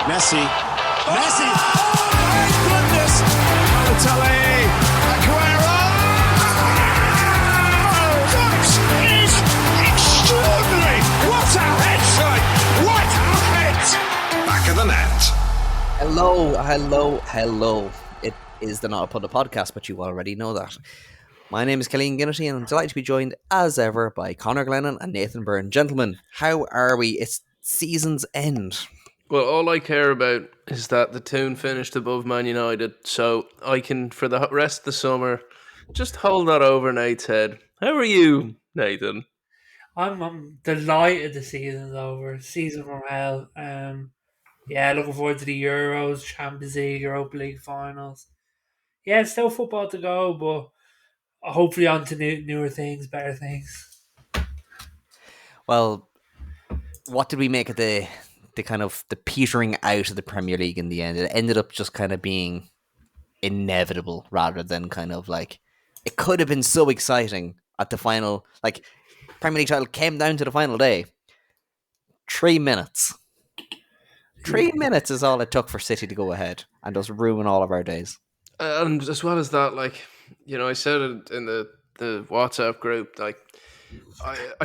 Messi. Messi. Oh my goodness. Balotelli. Aguero. Oh, that is extraordinary. What a headshot. What a hit. Back of the net. Hello. It is the Not A Pundit podcast, but you already know that. My name is Killeen Ginnity, and I'm delighted to be joined, as ever, by Conor Glennon and Nathan Byrne. Gentlemen, how are we? It's season's end. Well, all I care about is that the tune finished above Man United, so I can, for the rest of the summer, just hold that over Nate's head. How are you, Nathan? I'm delighted the season's over. Season from hell. Yeah, looking forward to the Euros, Champions League, Europa League finals. Yeah, it's still football to go, but hopefully on to newer things, better things. Well, what did we make of the kind of the petering out of the Premier League in the end? It ended up just kind of being inevitable rather than kind of like it could have been so exciting at the final. Like Premier League title came down to the final day. 3 minutes. 3 minutes is all it took for City to go ahead and just ruin all of our days. And as well as that, I said it in the WhatsApp group, I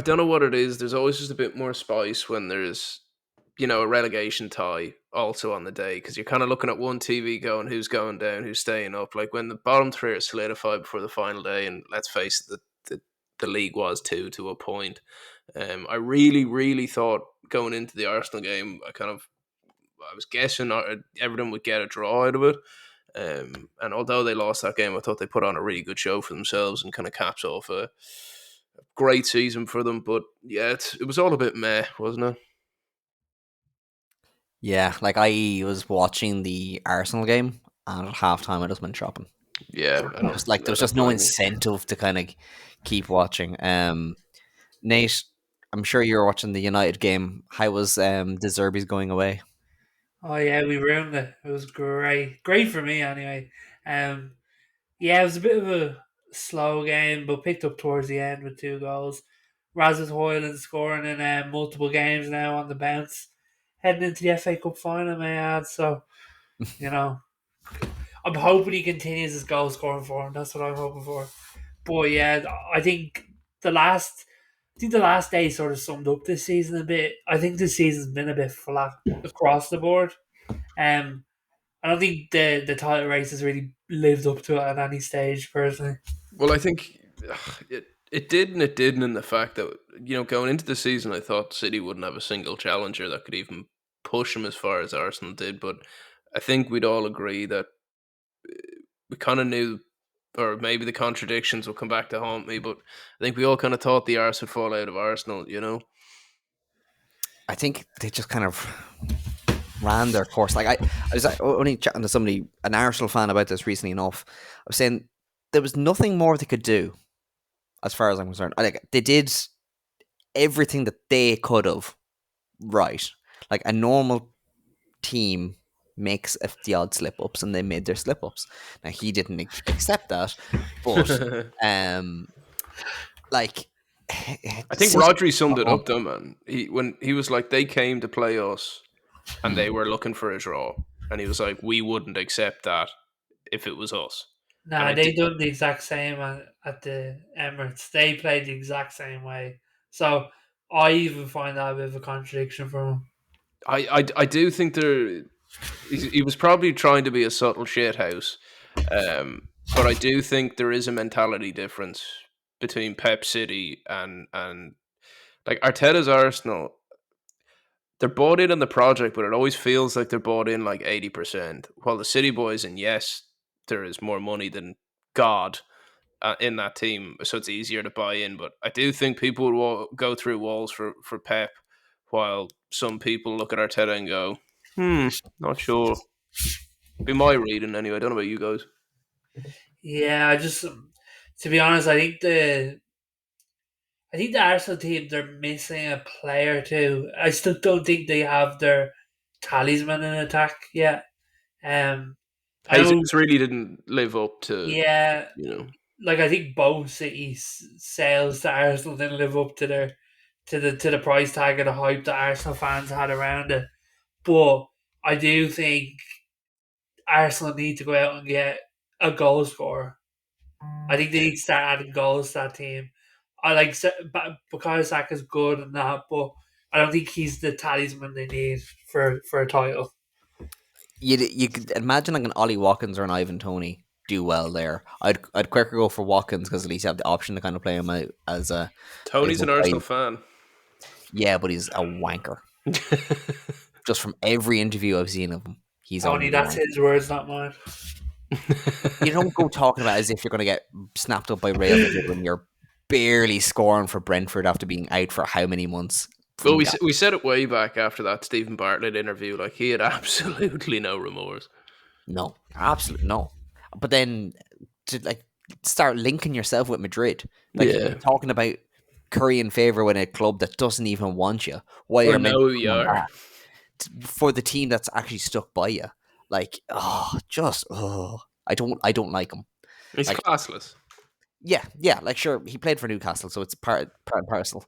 don't know what it is. There's always just a bit more spice when there's, a relegation tie also on the day, because you're kind of looking at one TV going, who's going down, who's staying up. Like when the bottom three are solidified before the final day, and let's face it, the league was two to a point. I really, really thought going into the Arsenal game, I was guessing everyone would get a draw out of it. And although they lost that game, I thought they put on a really good show for themselves and kind of caps off a great season for them. But yeah, it was all a bit meh, wasn't it? Yeah, like I was watching the Arsenal game, and at halftime I just went shopping. Yeah, there was just no incentive to kind of keep watching. Nate, I'm sure you were watching the United game. How was the Zerbies going away? Oh yeah, we ruined it. It was great for me anyway. Yeah, it was a bit of a slow game, but picked up towards the end with 2 goals. Rasmus Højlund scoring in multiple games now on the bounce, heading into the FA Cup final, may I add. So, I'm hoping he continues his goal scoring form. That's what I'm hoping for. But yeah, I think the last day sort of summed up this season a bit. I think this season's been a bit flat across the board. I don't think the title race has really lived up to it at any stage, personally. Well, I think it did and it didn't, in the fact that, going into the season, I thought City wouldn't have a single challenger that could even push them as far as Arsenal did. But I think we'd all agree that we kind of knew, or maybe the contradictions will come back to haunt me, but I think we all kind of thought the arse would fall out of Arsenal, I think they just kind of ran their course. Like I was only chatting to somebody, an Arsenal fan, about this recently enough. I was saying there was nothing more they could do, as far as I'm concerned. They did everything that they could have right. Like a normal team makes the odd slip ups, and they made their slip ups. Now he didn't accept that, but I think Rodri summed it up though, man. When he was like, they came to play us and they were looking for a draw, and he was like, we wouldn't accept that if it was us. Nah, they done the exact same at the Emirates. They played the exact same way. So I even find that a bit of a contradiction from him. I do think he was probably trying to be a subtle shithouse, but I do think there is a mentality difference between Pep City and like Arteta's Arsenal. They're bought in on the project, but it always feels like they're bought in like 80%. While the City boys, and yes, there is more money than God in that team, so it's easier to buy in. But I do think people will go through walls for Pep, while some people look at Arteta and go, not sure. Be my reading anyway. I don't know about you guys. Yeah, to be honest, I think the Arsenal team, they're missing a player or two. I still don't think they have their talisman in attack yet. Jesus really didn't live up to. Yeah, like I think both City's sales to Arsenal didn't live up to the price tag of the hype that Arsenal fans had around it. But I do think Arsenal need to go out and get a goal scorer. I think they need to start adding goals to that team. I like Bukayo Saka's good and that, but I don't think he's the talisman they need for a title. You could imagine like an Ollie Watkins or an Ivan Toney do well there. I'd quicker go for Watkins because at least you have the option to kind of play him out as a Tony's as a an Arsenal fan. Yeah, but he's a wanker. Just from every interview I've seen of him, he's Tony, only that's wanker. his words, not mine. You don't go talking about it as if you're going to get snapped up by Real Madrid when you're barely scoring for Brentford after being out for how many months. Well, we said it way back after that Stephen Bartlett interview. Like, he had absolutely no remorse. No, absolutely no. But then to like start linking yourself with Madrid, like Yeah. talking about currying favor with a club that doesn't even want you, why Or you're know meant who to you come are. back for the team that's actually stuck by you. Like, I don't like him. He's Like- classless. Yeah, like sure he played for Newcastle, so it's part and parcel.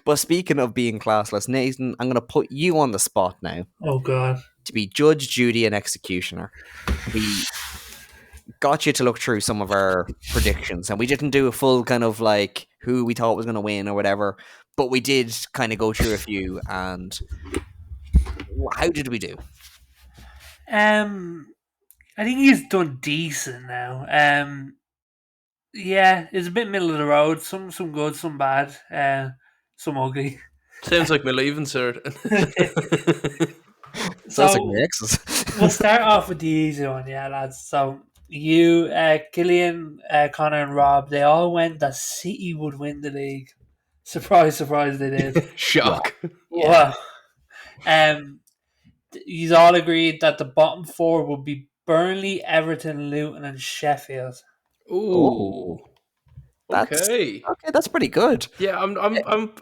But speaking of being classless, Nathan, I'm going to put you on the spot now Oh god. to be judge, jury, and executioner. We got you to look through some of our predictions, and we didn't do a full kind of like who we thought was going to win or whatever, but we did kind of go through a few. And how did we do? I think he's done decent now. Yeah, it's a bit middle of the road. Some good, some bad, some ugly. Sounds like my leaving cert. Sounds like So my exes. we'll start off with the easy one, yeah, lads. So you, Killian, Connor, and Rob, they all went that City would win the league. Surprise, surprise, they did. Shock. Yeah. Wow. You all agreed that the bottom four would be Burnley, Everton, Luton, and Sheffield. Ooh. That's Okay. okay. That's pretty good. Yeah, I'm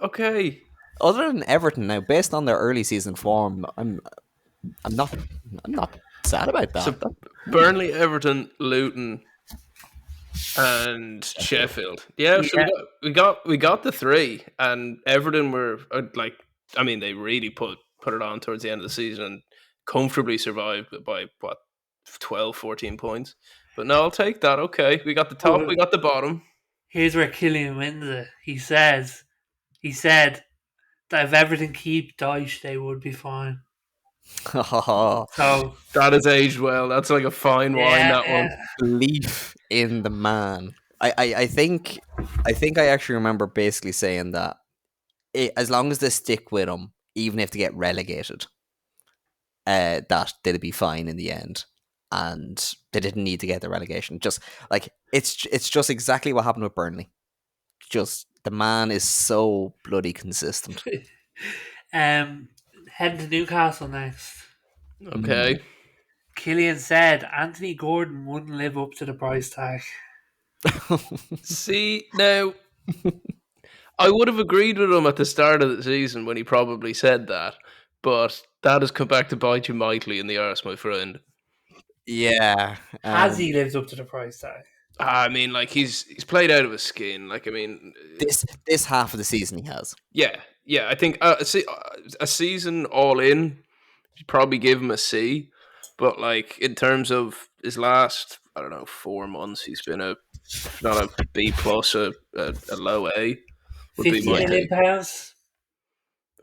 okay. Other than Everton, now based on their early season form, I'm not sad about that. So Burnley, Everton, Luton, and Sheffield. Yeah, so Yeah. we got the three, and Everton were like, I mean, they really put it on towards the end of the season and comfortably survived by what 12, 14 points. But no, I'll take that. Okay, we got the top, we got the bottom. Here's where Killian wins it. He said that if Everton keep Dyche, they would be fine. So That has aged well. That's like a fine wine. That one. Belief in the man. I think I actually remember basically saying that as long as they stick with him, even if they get relegated, that they'll be fine in the end, and they didn't need to get the relegation. Just like it's just exactly what happened with Burnley. Just the man is so bloody consistent. Heading to Newcastle next. Okay. Killian said Anthony Gordon wouldn't live up to the price tag. See, now, I would have agreed with him at the start of the season when he probably said that, but that has come back to bite you mightily in the arse, my friend. Yeah. Has he lived up to the price tag? I mean, like, he's played out of his skin. Like, I mean, this half of the season he has. yeah. I think a season all in, you'd probably give him a C, but like in terms of his last, I don't know, 4 months, he's been not a B plus, a low A. Would be £50 my million take. pounds.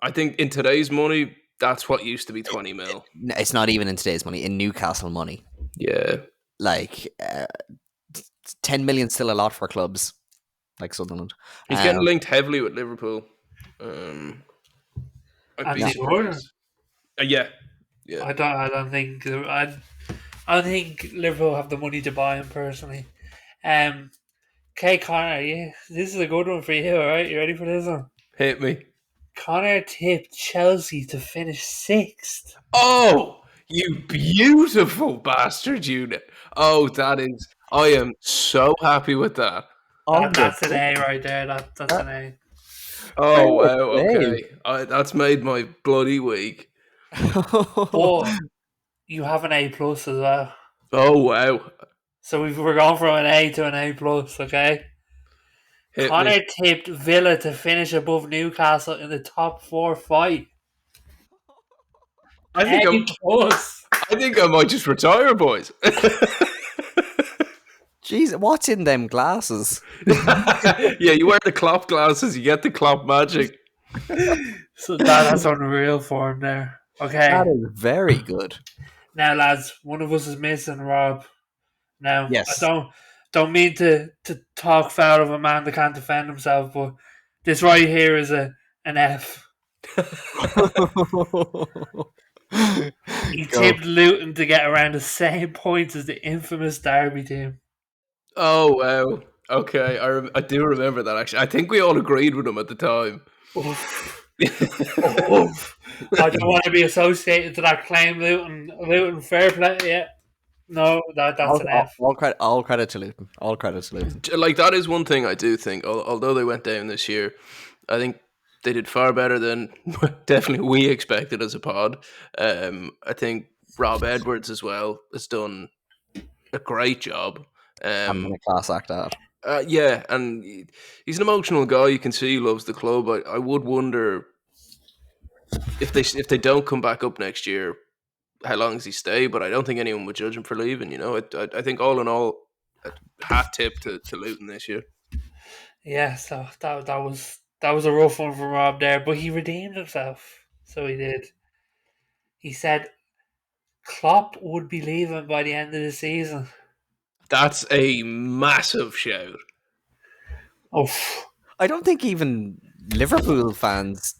I think in today's money, that's what used to be 20 mil. It's not even in today's money. In Newcastle money, Yeah. like 10 million still a lot for clubs like Sunderland. He's getting linked heavily with Liverpool. I'd be Anthony Gordon? surprised. Yeah. I don't think Liverpool have the money to buy him personally. Okay, Connor, this is a good one for you. All right, you ready for this one? Hit me. Connor tipped Chelsea to finish 6th. Oh, you beautiful bastard, you. Oh, I am so happy with that. That's an A right there. That's an A. Oh, wow, okay. okay. That's made my bloody week. But you have an A plus as well. Oh, wow. So we're going from an A to an A plus, okay? Hit Connor me. tipped Villa to finish above Newcastle in the top 4 fight. I think I think I might just retire, boys. Jeez, what's in them glasses? Yeah, you wear the Klopp glasses, you get the Klopp magic. So that's unreal for him there. Okay. That is very good. Now, lads, one of us is missing, Rob. Now, Yes. I don't mean to talk foul of a man that can't defend himself, but this right here is an F. He Go. tipped Luton to get around the same points as the infamous Derby team. Oh wow. Okay, I do remember that actually. I think we all agreed with him at the time. Oof. Oof. I don't want to be associated to that claim, Luton fair play. Yeah, no, that's an F. All credit to Luton. All credit to Luton. Like that is one thing I do think. Although they went down this year, I think they did far better than definitely we expected as a pod. I think Rob Edwards as well has done a great job. I'm a class act out. Yeah, and he's an emotional guy. You can see he loves the club. I would wonder if they don't come back up next year, how long does he stay? But I don't think anyone would judge him for leaving. You know, I think all in all, a hat tip to Luton this year. Yeah, so that was a rough one for Rob there, but he redeemed himself. So he did. He said Klopp would be leaving by the end of the season. That's a massive shout. Oof. I don't think even Liverpool fans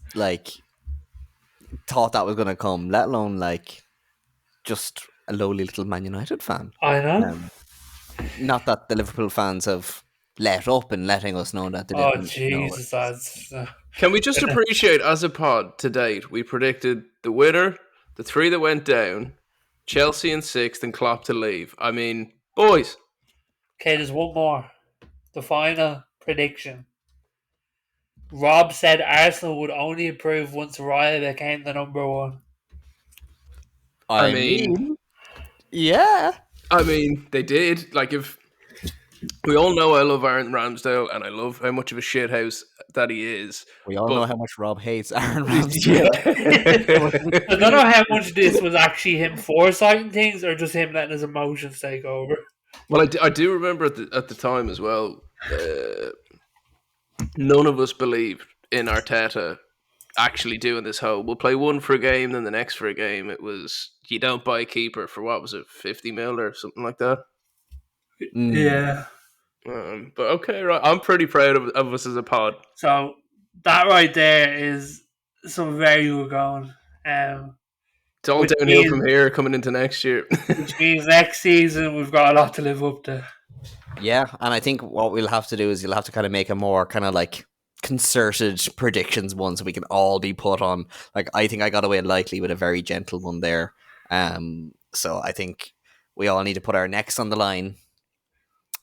thought that was going to come, let alone just a lowly little Man United fan. I know. Not that the Liverpool fans have let up in letting us know that they Oh didn't. Jesus, that's Can we just appreciate, as a pod to date, we predicted the winner, the three that went down, Chelsea in sixth, and Klopp to leave. I mean, boys. okay. There's one more. The final prediction. Rob said Arsenal would only improve once Raya became the number one. I mean, yeah. I mean, they did. Like, if we all know I love Aaron Ramsdale and I love how much of a shithouse that he is. We all know how much Rob hates Aaron Yeah. Ramsdale. I don't know how much this was actually him foresighting things or just him letting his emotions take over. Well, I do remember at the time as well, none of us believed in Arteta actually doing this whole, we'll play one for a game, then the next for a game. It was, you don't buy a keeper for, what was it, 50 mil or something like that? Yeah. But okay, right. I'm pretty proud of us as a pod. So that right there is some very good going. It's all downhill from here coming into next year. Which means next season we've got a lot to live up to. Yeah, and I think what we'll have to do is you'll have to kind of make a more kind of concerted predictions one so we can all be put on. I think I got away lightly with a very gentle one there. So I think we all need to put our necks on the line.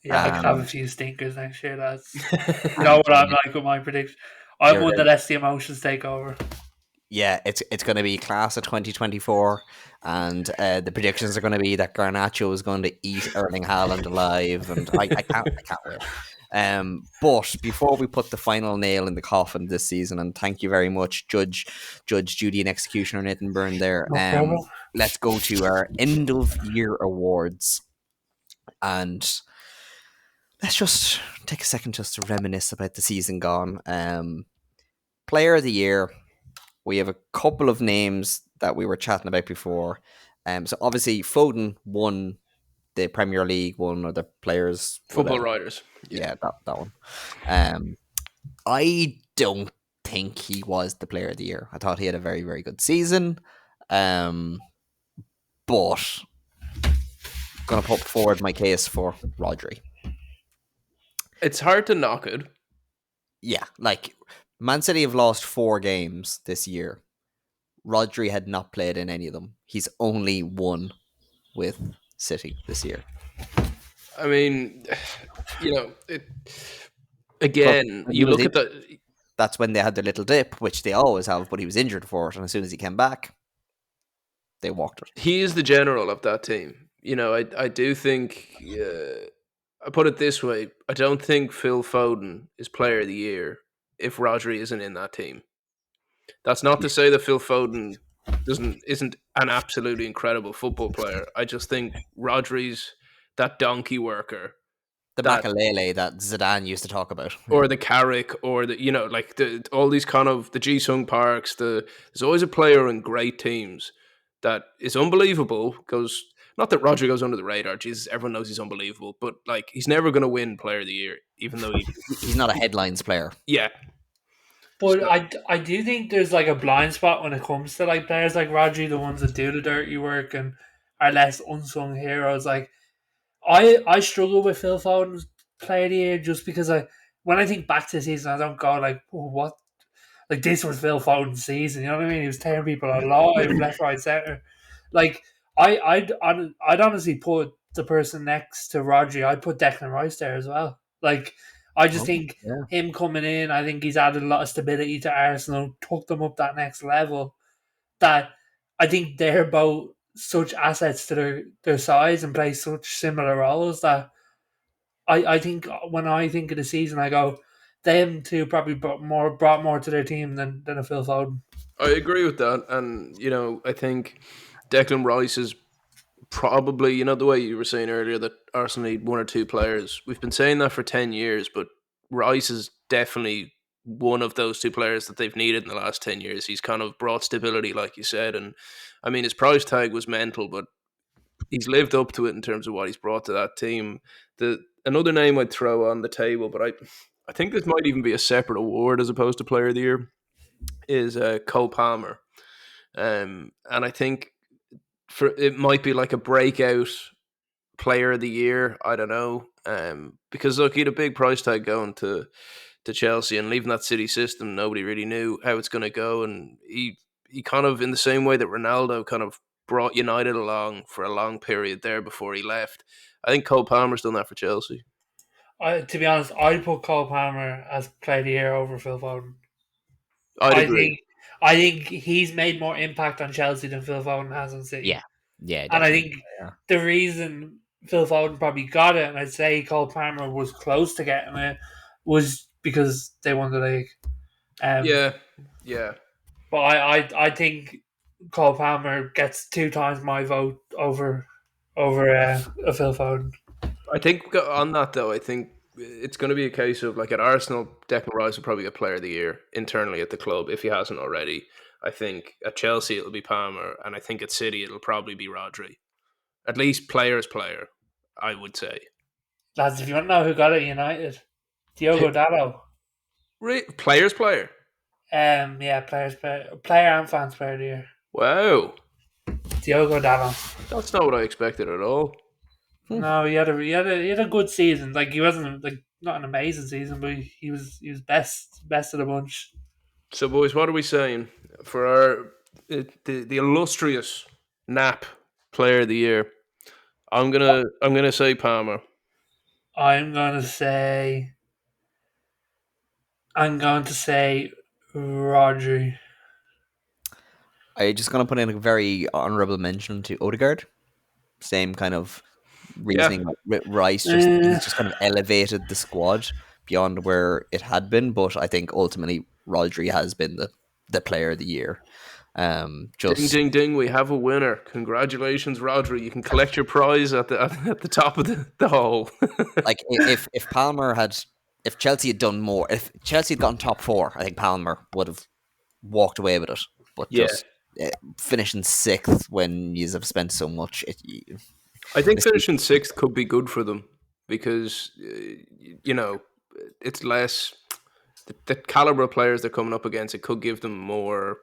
Yeah, I could have a few stinkers next year, lads. You know what I'm like with my prediction. I'm one that lets the emotions take over. Yeah, it's going to be class of 2024, and the predictions are going to be that Garnacho is going to eat Erling Haaland alive, and I can't wait. But before we put the final nail in the coffin this season, and thank you very much, Judge Judy and Executioner Nathan Byrne there. Let's go to our end of year awards, and let's just take a second just to reminisce about the season gone. Player of the year. We have a couple of names that we were chatting about before. So obviously Foden won the Premier League, one of the players. Football Writers. Yeah, that one. I don't think he was the player of the year. I thought he had a very, very good season. But going to put forward my case for Rodri. It's hard to knock it. Yeah, Man City have lost 4 games this year. Rodri had not played in any of them. He's only won with City this year. I mean, you look at that. That's when they had their little dip, which they always have, but he was injured for it. And as soon as he came back, they walked it. He is the general of that team. I do think, I put it this way, I don't think Phil Foden is player of the year if Rodri isn't in that team. That's not to say that Phil Foden isn't an absolutely incredible football player. I just think Rodri's that donkey worker, The that Makalele that Zidane used to talk about. or the Carrick or the like all these kind of the Ji Sung Parks. There's always a player in great teams that is unbelievable. Goes not that Rodri goes under the radar. Jesus, everyone knows he's unbelievable, but like he's never going to win Player of the Year, even though He's not a headlines player. yeah. But So, I do think there's like a blind spot when it comes to like players like Rodri, the ones that do the dirty work and are less unsung heroes. Like I struggle with Phil Foden's player of the year just because when I think back to the season I don't go like, oh, what, like this was Phil Foden's season, you know what I mean? He was tearing people alive, left, right, centre. Like I'd honestly put the person next to Rodri, I'd put Declan Rice there as well. Like I just Oh, think yeah. him coming in, I think he's added a lot of stability to Arsenal, took them up that next level. That I think they're both such assets to their size and play such similar roles that I think when I think of the season, I go, them two probably brought more to their team than a Phil Foden. I agree with that, and I think Declan Rice is probably the way you were saying earlier that Arsenal need one or two players. We've been saying that for 10 years, but Rice is definitely one of those two players that they've needed in the last 10 years. He's kind of brought stability, like you said, and I mean his price tag was mental, but he's lived up to it in terms of what he's brought to that team. Another name I'd throw on the table, but I think this might even be a separate award as opposed to Player of the Year, is Cole Palmer. And I think it might be like a breakout Player of the Year. I don't know, because look, he had a big price tag going to Chelsea and leaving that City system. Nobody really knew how it's going to go, and he kind of, in the same way that Ronaldo kind of brought United along for a long period there before he left. I think Cole Palmer's done that for Chelsea. To be honest, I'd put Cole Palmer as player of the year over Phil Foden. I'd I agree. think I think he's made more impact on Chelsea than Phil Foden has on City. Yeah. Yeah, And I definitely. think Yeah. the reason Phil Foden probably got it, and I'd say Cole Palmer was close to getting it, was because they won the league. Yeah. But I think Cole Palmer gets 2 times my vote over a Phil Foden. I think on that though, I think it's going to be a case of like at Arsenal, Declan Rice will probably get Player of the Year internally at the club if he hasn't already. I think at Chelsea it'll be Palmer, and I think at City it'll probably be Rodri. At least player's player, I would say. Lads, if you want to know who got it, United, Diogo Dallo. Player's player. Yeah, player and fans player of the year. Wow, Diogo Dallo. that's not what I expected at all. No, he had a good season. Like he wasn't like not an amazing season, but he was best of the bunch. So, boys, what are we saying for our the illustrious Nap Player of the Year? I'm gonna say Palmer. I'm going to say Rodri. I'm just going to put in a very honourable mention to Odegaard. Same kind of reasoning. Rice he's just kind of elevated the squad beyond where it had been, but I think ultimately Rodri has been the player of the year. Ding ding ding! We have a winner. Congratulations, Rodri. You can collect your prize at the top of the hole. Like if Palmer if Chelsea had done more, if Chelsea had gotten top 4, I think Palmer would have walked away with it. But just finishing 6th when you have spent so much, I think finishing 6th could be good for them because it's less the caliber of players they're coming up against. It could give them more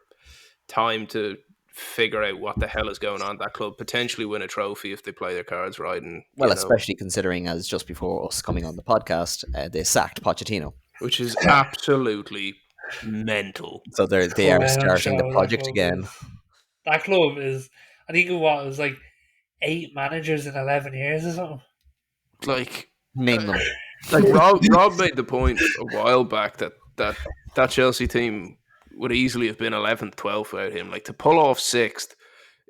time to figure out what the hell is going on at that club, potentially win a trophy if they play their cards right. And especially considering, as just before us coming on the podcast, they sacked Pochettino, which is absolutely mental. So they are starting the project again. That club is, I think it was like 8 managers in 11 years or something. Like, name them. Like Rob made the point a while back that Chelsea team would easily have been 11th, 12th without him. Like, to pull off 6th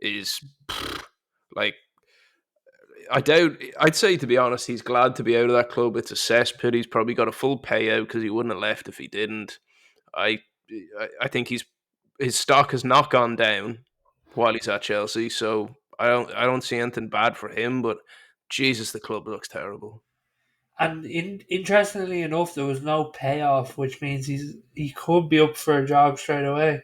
is like, I'd say, to be honest, he's glad to be out of that club. It's a cesspit. He's probably got a full payout because he wouldn't have left if he didn't. I think his stock has not gone down. while he's at Chelsea. So I don't see anything bad for him. But Jesus, the club looks terrible. And interestingly enough, there was no payoff, which means he could be up for a job straight away.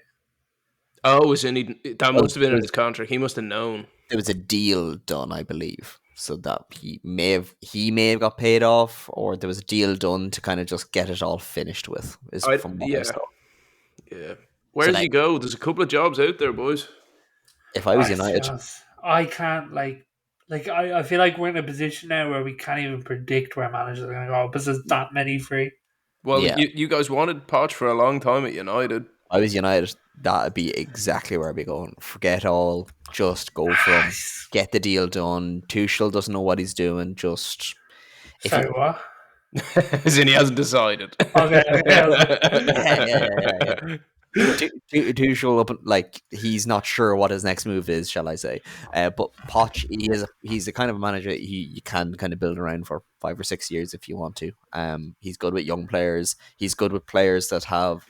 Oh, was in that Well, must have been in his contract. He must have known. there was a deal done, I believe, so that he may have got paid off, or there was a deal done to kind of just get it all finished with. Is from what I Yeah, saw. yeah. Where So does he like, go? There's a couple of jobs out there, boys. if I was To be United, honest, I can't I feel like we're in a position now where we can't even predict where managers are going to go because there's that many free. Well, yeah, you guys wanted Poch for a long time at United. I was United, that'd be exactly where I'd be going. Forget all, just go for him, get the deal done. Tuchel doesn't know what he's doing. Just if Sorry, he, what? As in, he hasn't decided. Okay. yeah. Tuchel up like he's not sure what his next move is, shall I say? But Poch, he's the kind of manager you can kind of build around for 5 or 6 years if you want to. He's good with young players. He's good with players that have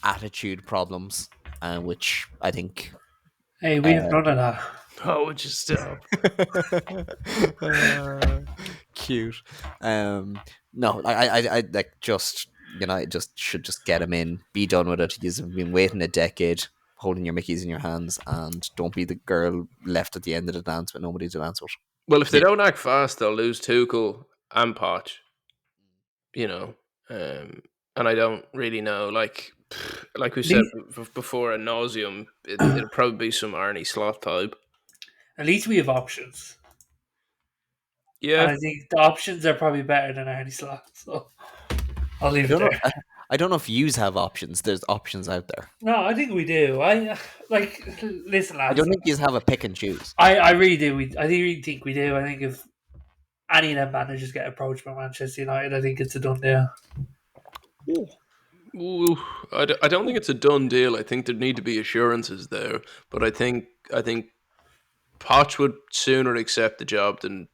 attitude problems, which I think. Hey, we have none of that. Oh, would you stop? Cute. No, I like just just should just get him in, be done with it. You've been waiting a decade, holding your Mickeys in your hands, and don't be the girl left at the end of the dance with nobody to dance with. Well, if they Yeah. don't act fast, they'll lose Tuchel and Poch. You know, and I don't really know. Like we said before, ad nauseum, it'll probably be some Arnie Slot type. At least we have options. And Yeah, I think the options are probably better than Arnie Slot. So I'll leave it there. I don't know if yous have options. There's options out there. No, I think we do. Listen, lads. I don't think yous have a pick and choose. I really do. I really think we do. I think if any of them managers get approached by Manchester United, I think it's a done deal. Ooh, I don't think it's a done deal. I think there need to be assurances there, but I think Poch would sooner accept the job than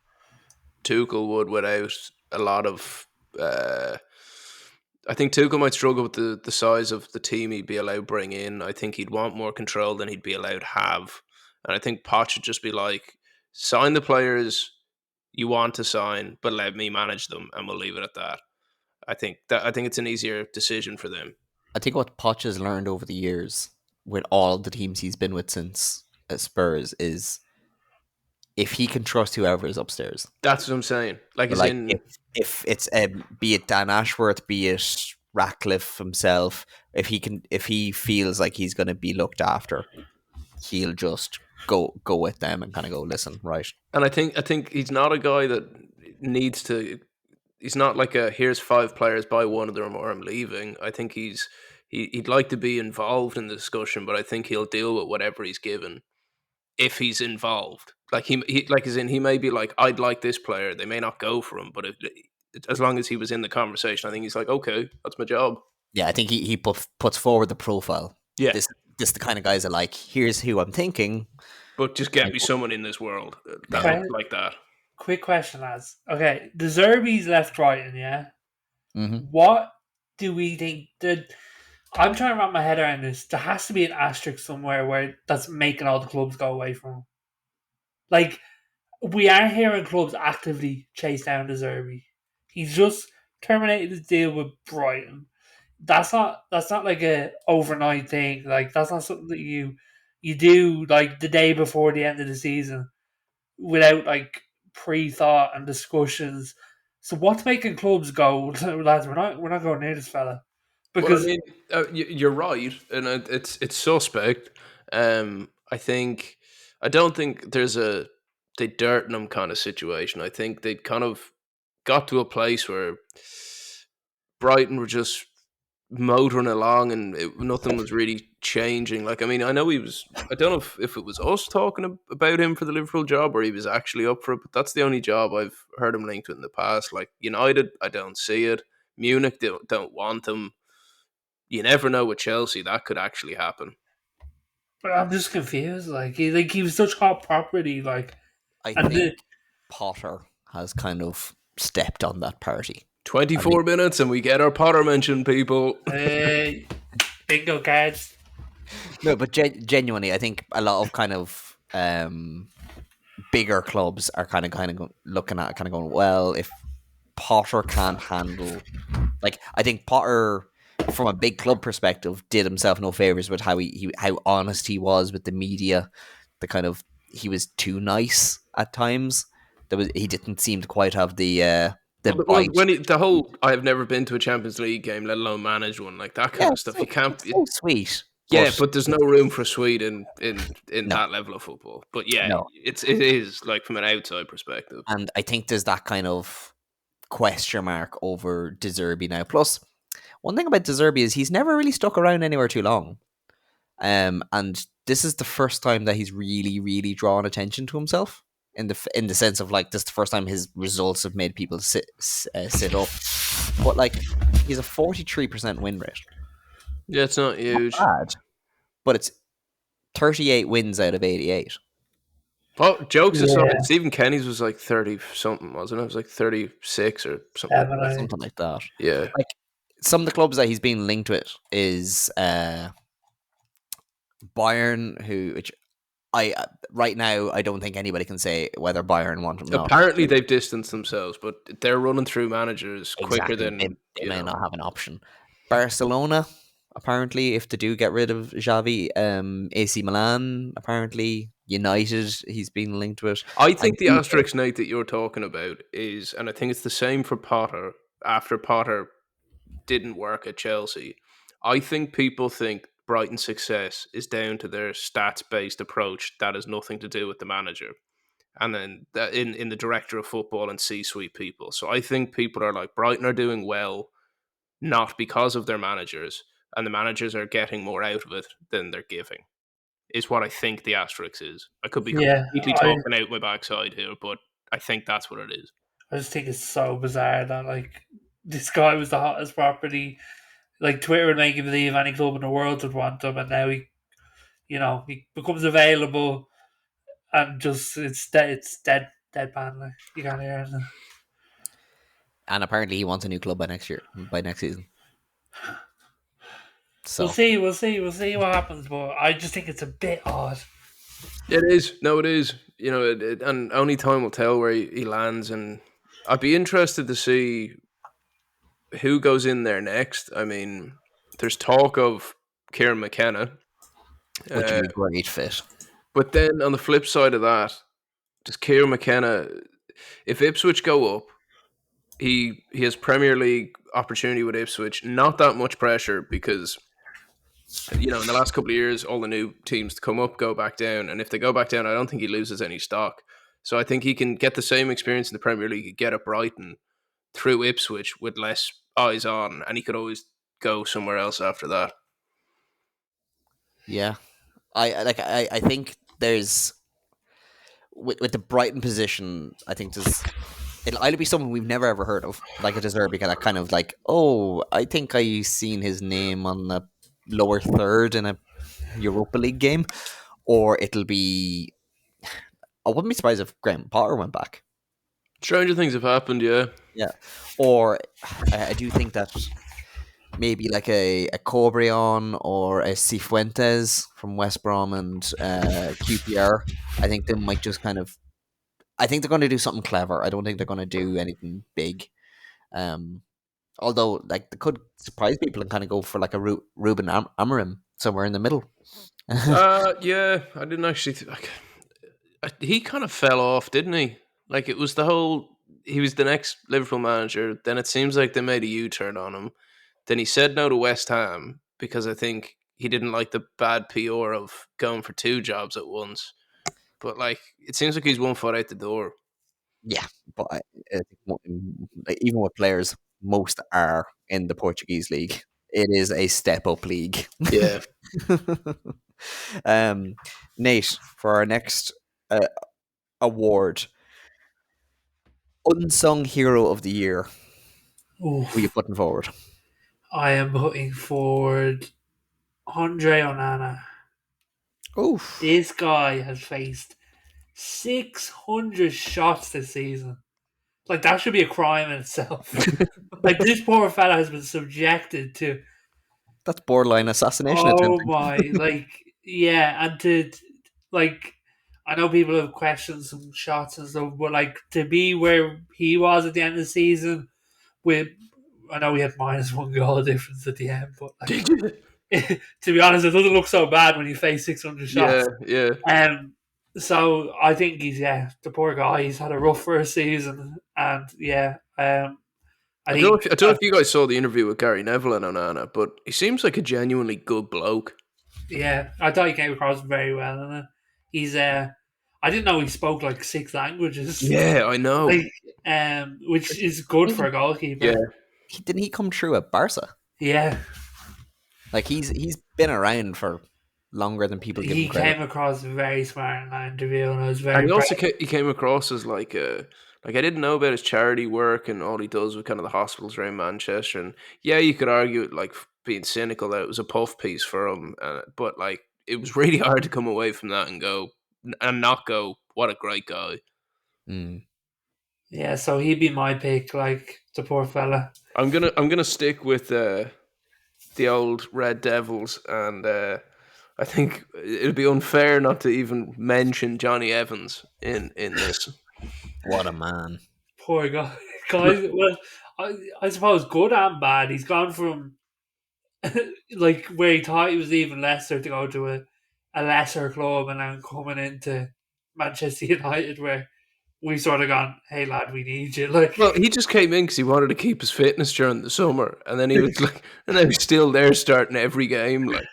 Tuchel would without a lot of. I think Tuchel might struggle with the size of the team he'd be allowed to bring in. I think he'd want more control than he'd be allowed to have, and I think Poch would just be like, sign the players you want to sign, but let me manage them, and we'll leave it at that. I think it's an easier decision for them. I think what Poch has learned over the years with all the teams he's been with since Spurs is if he can trust whoever is upstairs. That's what I'm saying. Like, if it's be it Dan Ashworth, be it Ratcliffe himself, if he feels like he's going to be looked after, he'll just go with them and kind of go, listen, right. And I think he's not a guy that needs to. He's not like a here's 5 players, buy one of them or I'm leaving. I think he'd like to be involved in the discussion, but I think he'll deal with whatever he's given if he's involved. Like he like as in he may be like, I'd like this player. They may not go for him, but as long as he was in the conversation, I think he's like, okay, that's my job. Yeah, I think he puts forward the profile. Yeah, this the kind of guys that like, here's who I'm thinking, but just get me someone in this world that Okay. looks like that. Quick question, lads. Okay, the Zerbi's left Brighton, yeah? Mm-hmm. What do we think? I'm trying to wrap my head around this. There has to be an asterisk somewhere where that's making all the clubs go away from him. Like, we are hearing clubs actively chase down the Zerbi. He's just terminated his deal with Brighton. That's not like a overnight thing. Like, that's not something that you do like the day before the end of the season without like pre-thought and discussions. So what's making clubs go, lads? We're not going near this fella because Well, I mean, you're right, and it's suspect. I don't think there's a they dirting him kind of situation. I think they'd kind of got to a place where Brighton were just motoring along and nothing was really changing. Like, I mean, I know he was. I don't know if it was us talking about him for the Liverpool job or he was actually up for it, but that's the only job I've heard him linked with in the past. Like United, I don't see it. Munich don't want him. You never know with Chelsea, that could actually happen. but I'm just confused. Like he was such hot property. Like I and think Potter has kind of stepped on that party. 24 minutes and we get our Potter mention, people. bingo cards. No, but genuinely, I think a lot of kind of bigger clubs are looking at it, kind of going, well, if Potter can't handle, like, I think Potter, from a big club perspective, did himself no favors with how honest he was with the media. The kind of he was too nice at times. He didn't seem to quite have the Well, bite. when the whole I've never been to a Champions League game, let alone manage one, like that Yeah, kind of stuff. You can't. it's so sweet, Yeah, but but there's no room for Sweden in no, that level of football. But yeah, no. it is like from an outside perspective. And I think there's that kind of question mark over De Zerbi now. Plus, one thing about De Zerbi is he's never really stuck around anywhere too long. And this is the first time that he's really, really drawn attention to himself in the sense of, like, this is the first time his results have made people sit up. But, like, he's a 43% win rate. Yeah, it's not huge. Bad, but it's 38 wins out of 88. Well, jokes aside, Yeah. Stephen Kenny's was like 30 something, wasn't it? It was like 36 or something. Definitely. Something like that. Yeah. Like, some of the clubs that he's been linked with is Bayern, which I right now I don't think anybody can say whether Bayern want him or not. Apparently they've distanced themselves, but they're running through managers quicker Exactly. than They may not have an option. Barcelona, apparently, if they do get rid of Xavi, AC Milan, apparently, United, he's been linked with. I think And the Juve. asterisk night that you're talking about is, and I think it's the same for Potter after Potter didn't work at Chelsea. I think people think Brighton's success is down to their stats based approach that has nothing to do with the manager. And then in the director of football and C suite people. So I think people are like, Brighton are doing well, not because of their managers, and the managers are getting more out of it than they're giving, is what I think the asterisk is. I could be Yeah, completely talking out my backside here, but I think that's what it is. I just think it's so bizarre that like this guy was the hottest property. Like Twitter would make you believe any club in the world would want him, and now he becomes available and just it's deadpan. Like you can't hear it. And apparently he wants a new club by next season. So We'll see what happens. But I just think it's a bit odd. It is. No, it is. You know, and only time will tell where he lands. And I'd be interested to see who goes in there next. I mean, there's talk of Kieran McKenna. which would be a great fit. But then on the flip side of that, does Kieran McKenna, if Ipswich go up, he has Premier League opportunity with Ipswich. Not that much pressure because, in the last couple of years, all the new teams to come up go back down. And if they go back down, I don't think he loses any stock. So I think he can get the same experience in the Premier League he get at Brighton through Ipswich with less eyes on, and he could always go somewhere else after that. Yeah. I think there's with the Brighton position, I think it'll either be someone we've never ever heard of, like a De Zerbi, kind of like, oh, I think I seen his name on the lower third in a Europa League game, or it'll be, I wouldn't be surprised if Graham Potter went back. Stranger things have happened, yeah. Yeah. Or I do think that maybe like a Corbrion or a Cifuentes from West Brom and QPR. I think they might just I think they're going to do something clever. I don't think they're going to do anything big. Although, like, they could surprise people and kind of go for like a Ruben Amorim somewhere in the middle. Yeah, I didn't actually. He kind of fell off, didn't he? Like it was the whole. He was the next Liverpool manager. Then it seems like they made a U-turn on him. Then he said no to West Ham because I think he didn't like the bad PR of going for two jobs at once. But like, it seems like he's 1 foot out the door. Yeah, but I think even with players, most are in the Portuguese league. It is a step up league. Yeah. Nate, for our next award, Unsung Hero of the Year, Oof. who are you putting forward? I am putting forward Andre Onana. Oof. This guy has faced 600 shots this season. Like, that should be a crime in itself. Like, this poor fella has been subjected to That's borderline assassination Oh attempting. my, yeah, and like, I know people have questioned some shots and stuff, but like to be where he was at the end of the season, with I know we had -1 goal difference at the end, but like Did you? to be honest, it doesn't look so bad when you face 600 Yeah, shots. yeah. So I think he's the poor guy. He's had a rough first season, and I think I don't know if you guys saw the interview with Gary Neville and Onana, but he seems like a genuinely good bloke. I thought he came across very well, and he's I didn't know he spoke like 6 languages, Yeah, I know. like which is good for a Yeah. goalkeeper. Didn't he come through at Barca? Yeah, Like he's been around for longer than people give him he credit. came across very smart in that interview, and I was And very he also impressed. he came across as like I didn't know about his charity work and all he does with kind of the hospitals around Manchester. And yeah, you could argue it like being cynical that it was a puff piece for him, but like it was really hard to come away from that and not go, what a great guy. Mm. Yeah, so he'd be my pick. Like the poor fella. I'm gonna stick with the old Red Devils, and I think it'd be unfair not to even mention Johnny Evans in this. What a man. Poor guy. Guys, well, I suppose good and bad. He's gone from like where he thought he was even lesser to go to a lesser club, and then coming into Manchester United where we sort of gone, hey lad, we need you. Like, Well, he just came in because he wanted to keep his fitness during the summer, and then he was like, and then he's still there starting every game. Like,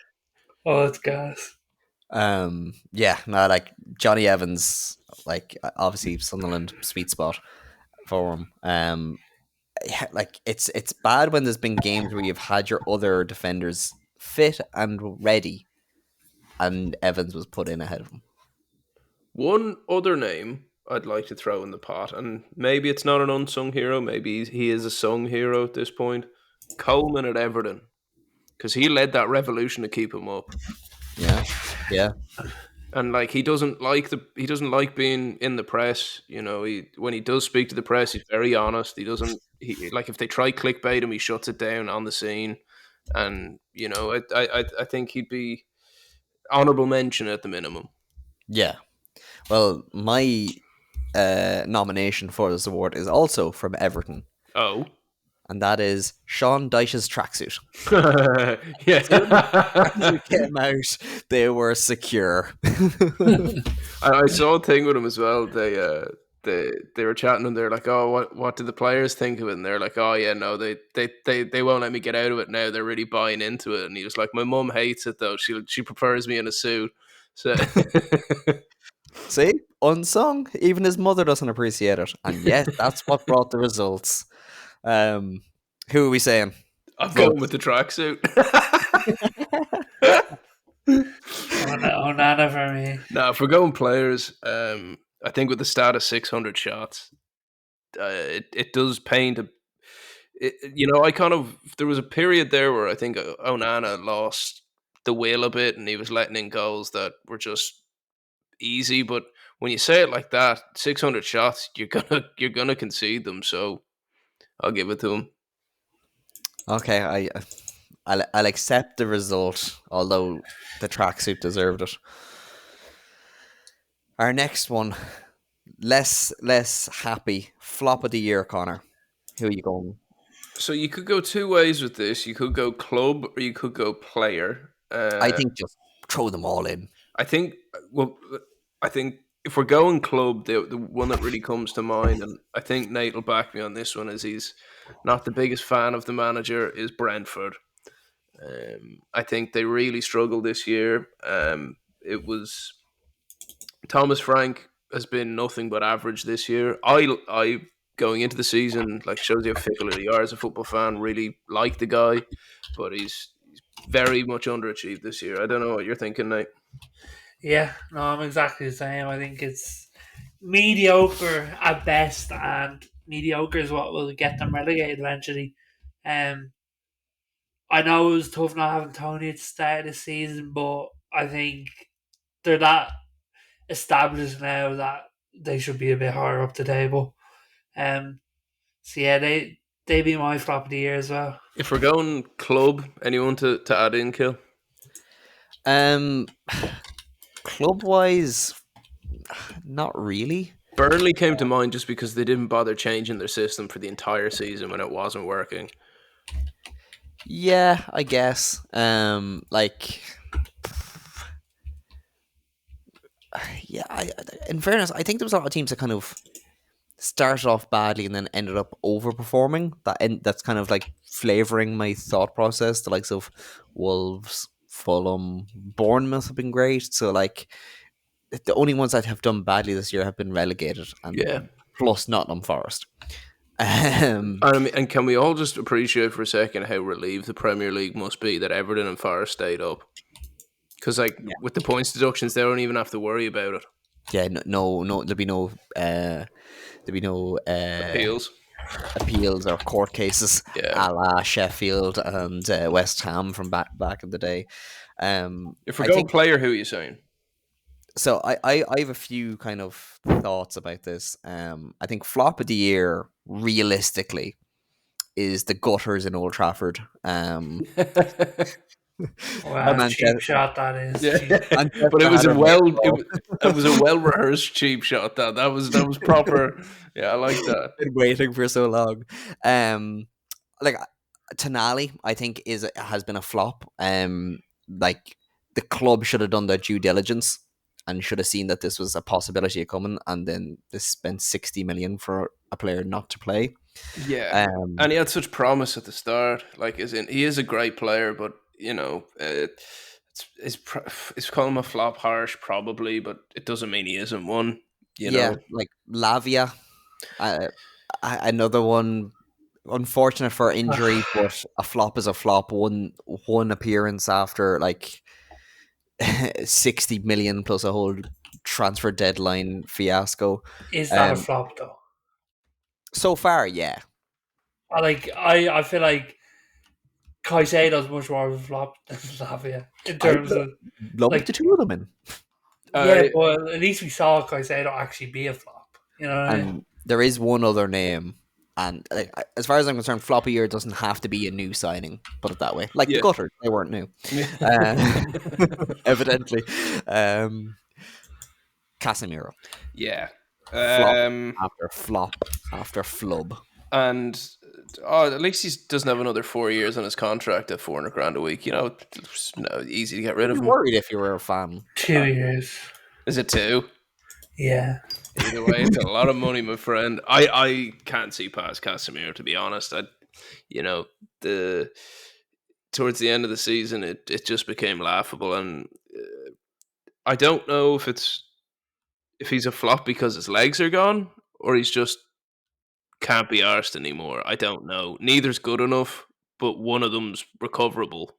oh, it's gas. Yeah, no, like Johnny Evans, like obviously Sunderland sweet spot for him. Yeah, like it's bad when there's been games where you've had your other defenders fit and ready, and Evans was put in ahead of him. one other name I'd like to throw in the pot, and maybe it's not an unsung hero, maybe he is a sung hero at this point. Coleman at Everton, because he led that revolution to keep him up. Yeah, yeah, And like he doesn't like being in the press. You know, he when he does speak to the press, he's very honest. He doesn't he like if they try clickbait him, he shuts it down on the scene. And you know, I think he'd be honorable mention at the minimum. yeah. Well, my nomination for this award is also from Everton, Oh, and that is Sean Dyche's tracksuit. As yeah. it came out, they were secure. I saw a thing with him as well. They were chatting and they're like, "Oh, what do the players think of it?" And they're like, "Oh yeah, no, they won't let me get out of it now. They're really buying into it." And he was like, "My mum hates it though. She prefers me in a suit." So See, unsung. Even his mother doesn't appreciate it, and yes, that's what brought the results. Um, who are we saying? I'm Vote. going with the tracksuit. Onana for me. Now, if we're going players, I think with the stat of 600 shots, it does paint a. You know, I kind of there was a period there where I think Onana lost the will a bit, and he was letting in goals that were just easy. But when you say it like that, 600 shots, you're gonna concede them. So I'll give it to him. Okay, I'll accept the result, although the tracksuit deserved it. Our next one, less happy flop of the year, Connor. Who are you going? So you could go two ways with this. You could go club or you could go player. I think just throw them all in. I think well, I think if we're going club, the one that really comes to mind, and I think Nate will back me on this one, is he's not the biggest fan of the manager, is Brentford. I think they really struggled this year. It was Thomas Frank has been nothing but average this year. I going into the season, like shows you how fickle you are as a football fan. Really like the guy, but he's very much underachieved this year. I don't know what you're thinking, Nate. Yeah, no, I'm exactly the same. I think it's mediocre at best, and mediocre is what will get them relegated eventually. Um, I know it was tough not having Tony at the start of the season, but I think they're that established now that they should be a bit higher up the table. So yeah, they be my flop of the year as well. If we're going club, anyone to add in, Kill? Club wise, not really. Burnley came to mind just because they didn't bother changing their system for the entire season when it wasn't working. Yeah, I guess. Yeah. In fairness, I think there was a lot of teams that kind of started off badly and then ended up overperforming. That's kind of like flavoring my thought process. The likes of Wolves, Fulham, Bournemouth have been great. So like the only ones that have done badly this year have been relegated, and Yeah. plus Nottingham Forest. And can we all just appreciate for a second how relieved the Premier League must be that Everton and Forest stayed up? Because with the points deductions, they don't even have to worry about it. Yeah, no, there'll be no Appeals. appeals or court cases, Yeah. a la Sheffield and West Ham from back in the day. If we're I going think player, who are you saying? so. I have a few kind of thoughts about this. I think flop of the year, realistically, is the gutters in Old Trafford. Wow, cheap shot that is. Yeah, Manchester but it was had a a nil draw. it was a well rehearsed cheap shot. That was proper. Yeah, I like that. Been waiting for so long. Like Tonali, I think has been a flop. Like the club should have done their due diligence and should have seen that this was a possibility of coming, and then they spent 60 million for a player not to play. Yeah, and he had such promise at the start. Like, as in, he is a great player, but it's call him a flop harsh probably, but it doesn't mean he isn't one. You know, like Lavia, another one. Unfortunate for injury, but a flop is a flop. One appearance after like 60 million plus a whole transfer deadline fiasco. Is that a flop though? So far, yeah. I feel like Caicedo's much more of a flop than Lavia in terms of Lump like the two of them in. yeah, but at least we saw Caicedo actually be a flop. You know what I mean? And there is one other name, and like, as far as I'm concerned, flop a year doesn't have to be a new signing. Put it that way. Like the Gutters, they weren't new, evidently. Casemiro, yeah. Flop after flub. And at least he doesn't have another 4 years on his contract at 400 grand a week. You know, it's easy to get rid of him. Worried if you were a fan. 2 years. Is it 2? Yeah. Either way, it's a lot of money, my friend. I can't see past Casemiro, to be honest. Towards the end of the season, it just became laughable, and I don't know if he's a flop because his legs are gone or he's just can't be arsed anymore. I don't know. Neither's good enough, but one of them's recoverable.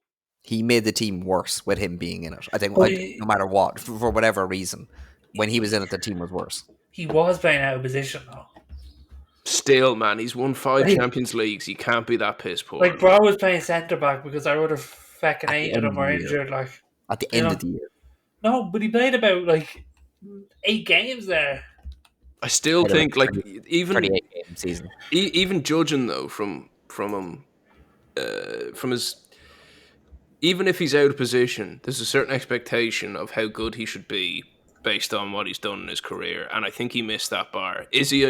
He made the team worse with him being in it. I think no matter what, for whatever reason, when he was in it, the team was worse. He was playing out of position though. Still, man, he's won 5 Champions Leagues. He can't be that piss poor. Like, bro was playing centre back because I would have fucking 8 of them were injured. Like at the end of the year. No, but he played about like 8 games there. I still think like even 38 game season. Even judging though from him, from his, even if he's out of position, there's a certain expectation of how good he should be based on what he's done in his career, and I think he missed that bar. Is he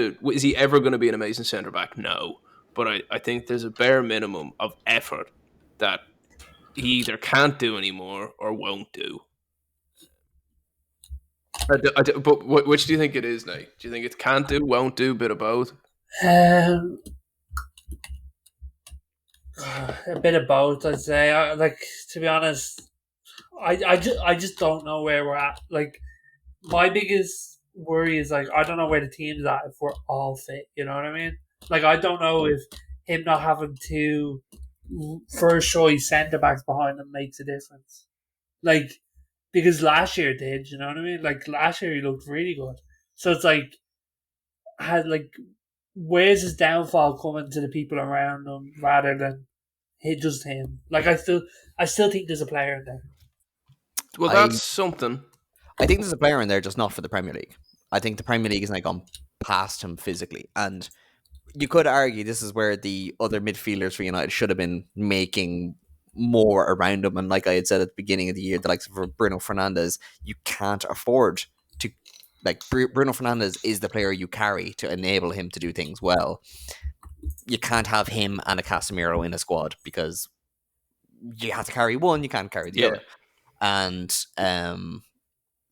ever going to be an amazing centre back? No, but I think there's a bare minimum of effort that he either can't do anymore or won't do. But which do you think it is, Nate? Do you think it can't do, won't do, bit of both? A bit of both, I'd say. To be honest, I just don't know where we're at. Like, my biggest worry is like I don't know where the team's at if we're all fit. You know what I mean? Like, I don't know if him not having 2 first choice centre backs behind him makes a difference. Like, because last year it did, you know what I mean? Like, last year he looked really good. So it's like, where's his downfall coming to the people around him rather than just him? Like, I still think there's a player in there. Well, that's something. I think there's a player in there, just not for the Premier League. I think the Premier League has gone past him physically, and you could argue this is where the other midfielders for United should have been making more around him. And like I had said at the beginning of the year, the likes of Bruno Fernandes, you can't afford to. Like Bruno Fernandes is the player you carry to enable him to do things well. You can't have him and a Casemiro in a squad because you have to carry one, you can't carry the Yeah. other. And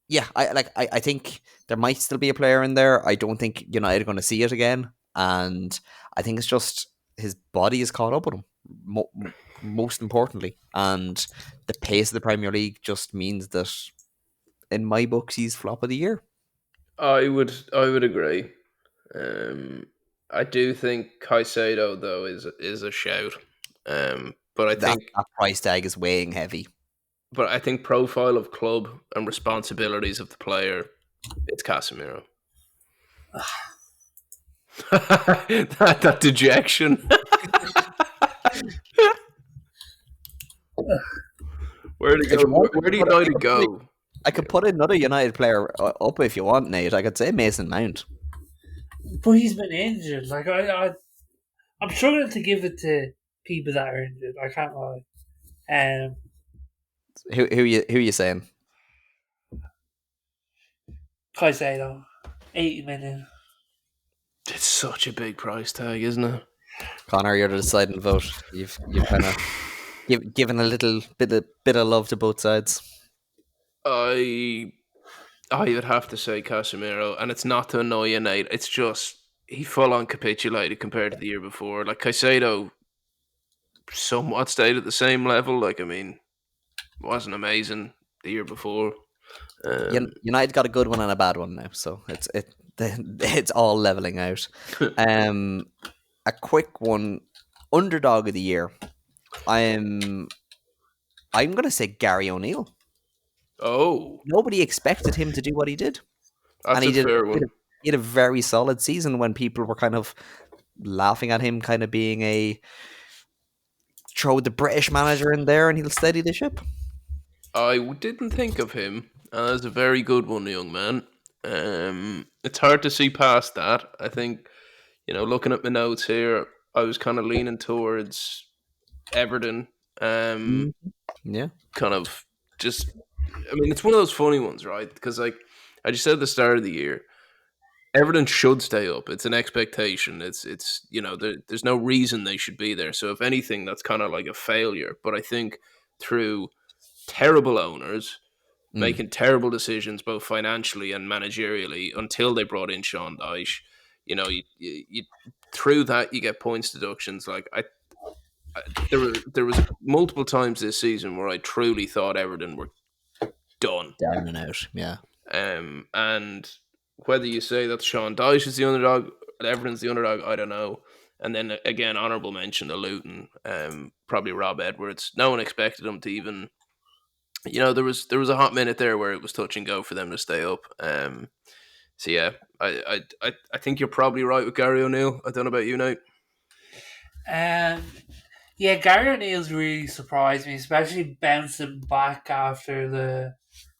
yeah, I think there might still be a player in there. I don't think United are going to see it again, and I think it's just his body is caught up with him. Most importantly, and the pace of the Premier League just means that in my books he's flop of the year. I would agree. Um, I do think Caicedo though is a shout. But I That, think that price tag is weighing heavy. profile of club and responsibilities of the player, it's Casemiro. that dejection. Where to If you go? want, Where do United go? I could put another United player up if you want, Nate. I could say Mason Mount. But he's been injured. Like I'm struggling to give it to people that are injured. I can't lie. Who you saying? Caicedo, 80 million. It's such a big price tag, isn't it? Connor, you're the deciding vote. You've kind of given a little bit of love to both sides. I would have to say Casemiro, and it's not to annoy you, Nate. It's just he full on capitulated compared to the year before. Like Caicedo, somewhat stayed at the same level. Like I mean, wasn't amazing the year before. United got a good one and a bad one now, so it's all leveling out. A quick one, underdog of the year. I'm gonna say Gary O'Neill. Oh, Nobody expected him to do what he did, that's and he a did. fair He one. had, a, he had a very solid season when people were kind of laughing at him, kind of being a throw the British manager in there and he'll steady the ship. Didn't think of him. That's a very good one, young man. It's hard to see past that. I think, looking at my notes here, I was kind of leaning towards Everton. Yeah. Kind of just, I mean, it's one of those funny ones, right? Because, like, I just said at the start of the year, Everton should stay up. It's an expectation. There's no reason they should be there. So, if anything, that's kind of like a failure. But I think through terrible owners making terrible decisions both financially and managerially until they brought in Sean Dyche. You through that you get points deductions. Like there was multiple times this season where I truly thought Everton were done. Down and out. Yeah. And whether you say that Sean Dyche is the underdog, Everton's the underdog, I don't know. And then again, honourable mention to Luton, probably Rob Edwards. No one expected him to even. There was a hot minute there where it was touch and go for them to stay up. So yeah, I think you're probably right with Gary O'Neill. I don't know about you, Nate. Yeah, Gary O'Neill's really surprised me, especially bouncing back after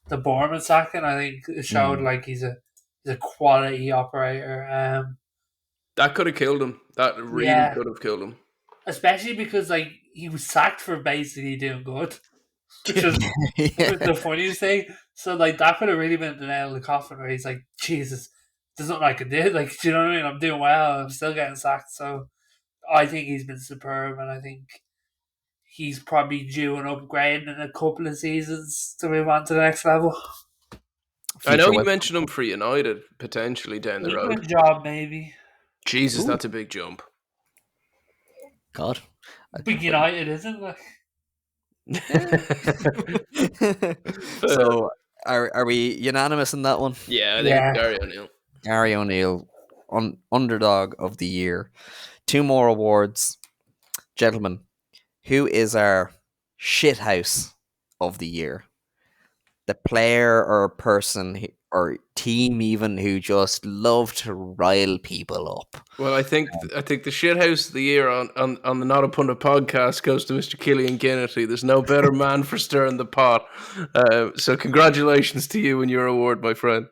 the Bournemouth sacking. I think it showed like he's a quality operator. That could have killed him. That really could have killed him. Especially because like he was sacked for basically doing good, which is the funniest thing. So like that could have really been the nail in the coffin where he's like, Jesus, there's nothing I can do. Like, do you know what I mean? I'm doing well. I'm still getting sacked. So I think he's been superb, and I think he's probably due an upgrade in a couple of seasons to move on to the next level. I know you mentioned him for United potentially down the road. Good job, maybe. Jesus, that's a big jump. God, Big United, isn't it? So, are we unanimous in that one? Yeah, I think it's Gary O'Neill. Gary O'Neill, underdog of the year. 2 more awards, gentlemen. Who is our shithouse of the year? The player or person or team even who just love to rile people up. Well, I think the shithouse of the year on the Not a Pundit podcast goes to Mr. Killian Ginnity. There's no better man for stirring the pot. So congratulations to you and your award, my friend.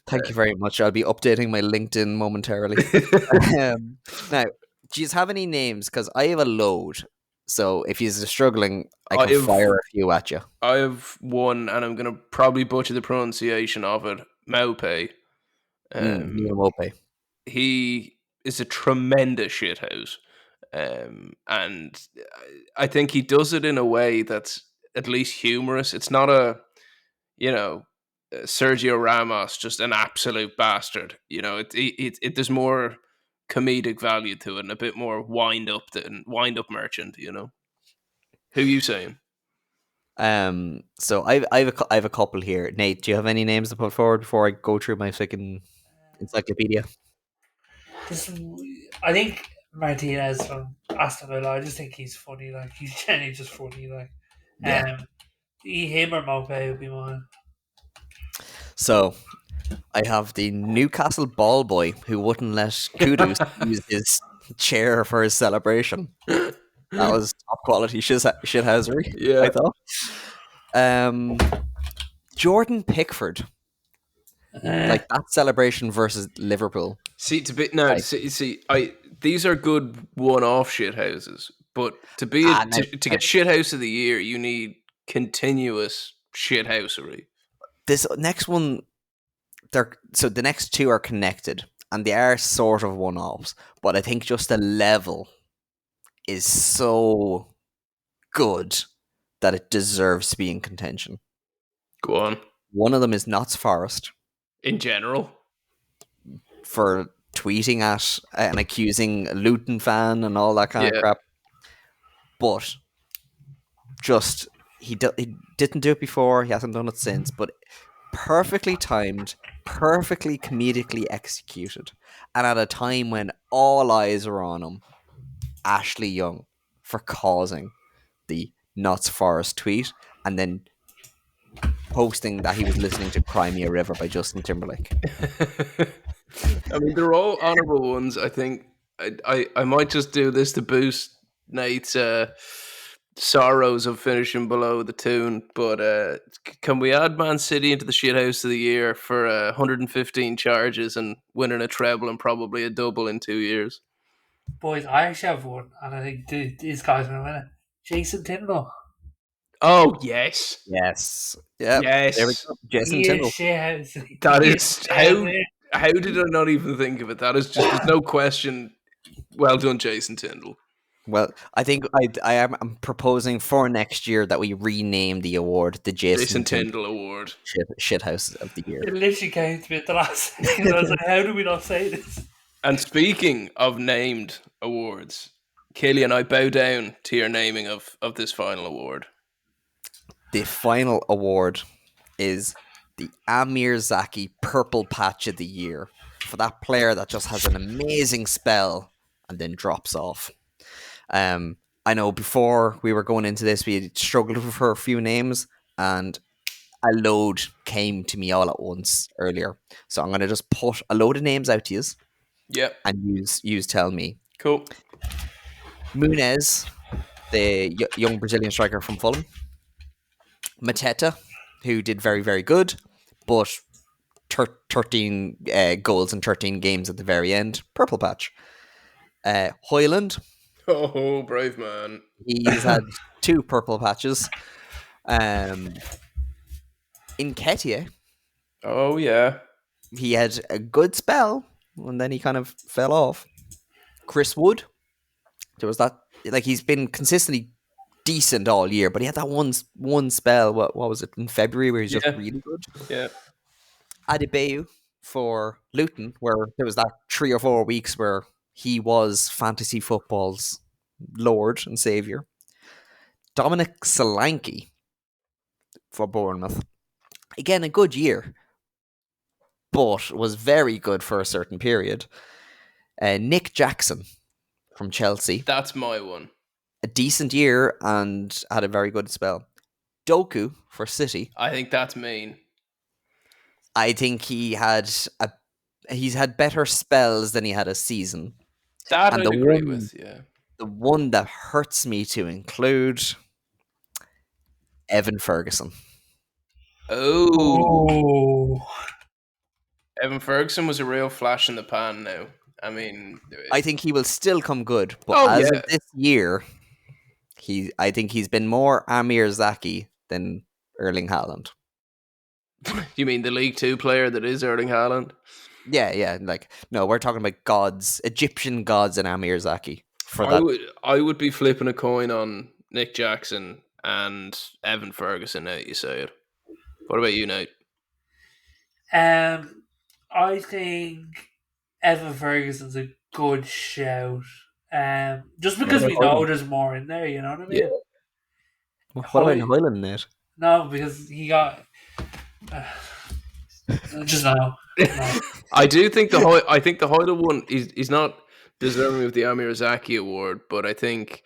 Thank you very much. I'll be updating my LinkedIn momentarily. Now, do you have any names? Because I have a load. So if you're struggling, I can fire a few at you. I have one, and I'm going to probably butcher the pronunciation of it. Maupe. Neil Mope. He is a tremendous shithouse. And I think he does it in a way that's at least humorous. It's not Sergio Ramos, just an absolute bastard. There's more comedic value to it and a bit more wind up merchant. Who you saying? So I have a couple here. Nate, do you have any names to put forward before I go through my freaking encyclopedia? I think Martinez from Aston Villa. I just think he's funny. Like he's genuinely just funny. Like, him or Mope would be mine. So I have the Newcastle ball boy who wouldn't let Kudus use his chair for his celebration. That was top quality shithousery. Yeah. I thought. Jordan Pickford. Like that celebration versus Liverpool. These are good one-off shithouses, but to get shithouse of the year, you need continuous shithousery. This next one, the next two are connected, and they are sort of one-offs, but I think just the level is so good that it deserves to be in contention. Go on. One of them is Notts Forest. In general? For tweeting at and accusing a Luton fan and all that kind of crap. But just, he didn't do it before, he hasn't done it since, but perfectly timed, perfectly comedically executed. And at a time when all eyes are on him, Ashley Young for causing the Notts Forest tweet and then posting that he was listening to Cry Me a River by Justin Timberlake. I mean, they're all honourable ones. I think I might just do this to boost Nate's sorrows of finishing below the tune. But can we add Man City into the shithouse of the year for 115 charges and winning a treble and probably a double in 2 years? Boys, I actually have one, and I think these guys are going to win it. Jason Tyndall. Oh, yes. Yes. Yep. Yes. There we go. Jason Tyndall. That is how did I not even think of it? That is just, there's no question. Well done, Jason Tyndall. Well, I think I'm proposing for next year that we rename the award the Jason Tyndall Award. Shithouse of the year. It literally came to me at the last second. I was like, how do we not say this? And speaking of named awards, Killian, I bow down to your naming of this final award. The final award is the Amir Zaki Purple Patch of the Year for that player that just has an amazing spell and then drops off. I know before we were going into this, we had struggled for a few names, and a load came to me all at once earlier. So I'm going to just put a load of names out to you. Yep. And use tell me. Cool. Munez, the young Brazilian striker from Fulham. Mateta, who did very, very good, but 13 goals in 13 games at the very end. Purple patch. Hoyland. Oh, brave man. He's had 2 purple patches. Nketiah. Oh, yeah. He had a good spell, and then he kind of fell off. Chris Wood. There was that, like, he's been consistently decent all year, but he had that one spell, what was it, in February, where he's just really good. Yeah. Adebayo for Luton, where there was that 3 or 4 weeks where he was fantasy football's lord and saviour. Dominic Solanke for Bournemouth. Again, a good year, but was very good for a certain period. Nick Jackson from Chelsea. That's my one. A decent year and had a very good spell. Doku for City. I think that's mean. I think he's had better spells than he had a season. That And I'd agree with. Yeah. the one that hurts me to include Evan Ferguson. Oh, Oh, Evan Ferguson was a real flash in the pan. Now, I mean, I think he will still come good, but oh as of yeah. this year, I think he's been more Amir Zaki than Erling Haaland. You mean the League Two player that is Erling Haaland? Yeah, like no, we're talking about gods, Egyptian gods, and Amir Zaki for that. I would be flipping a coin on Nick Jackson and Evan Ferguson. Now you say it. What about you, Nate? I think Evan Ferguson's a good shout. Just What because about we know Hoyland? there's more in there, you know what I Yeah. mean? What about Hoyland, Nate? No, because he got uh, just no. I think the Hoyle one he's not deserving of the Amir Zaki award, but I think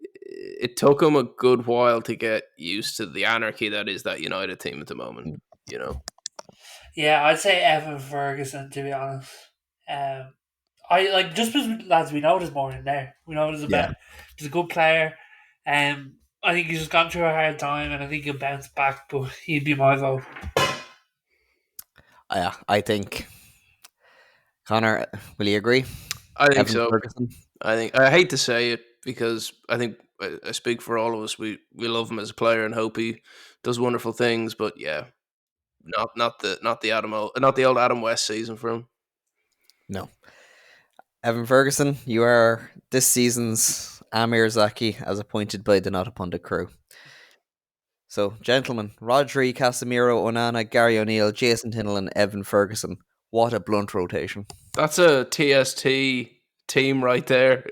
it took him a good while to get used to the anarchy that is that United team at the moment. You know, Yeah, I'd say Evan Ferguson to be honest. I like just because lads we know there's more in there. We know Yeah. there's a good player. I think he's just gone through a hard time, and I think he'll bounce back. But he'd be my vote. Yeah, I think Connor. Will you agree? I think Evan so. Ferguson. I hate to say it because I think I speak for all of us. We love him as a player and hope he does wonderful things. But yeah, not the old Adam West season for him. No, Evan Ferguson. You are this season's Amir Zaki, as appointed by the Not a Pundit crew. So, gentlemen, Rodri, Casemiro, Onana, Gary O'Neill, Jason Tinnell, and Evan Ferguson. What a blunt rotation. That's a TST team right there.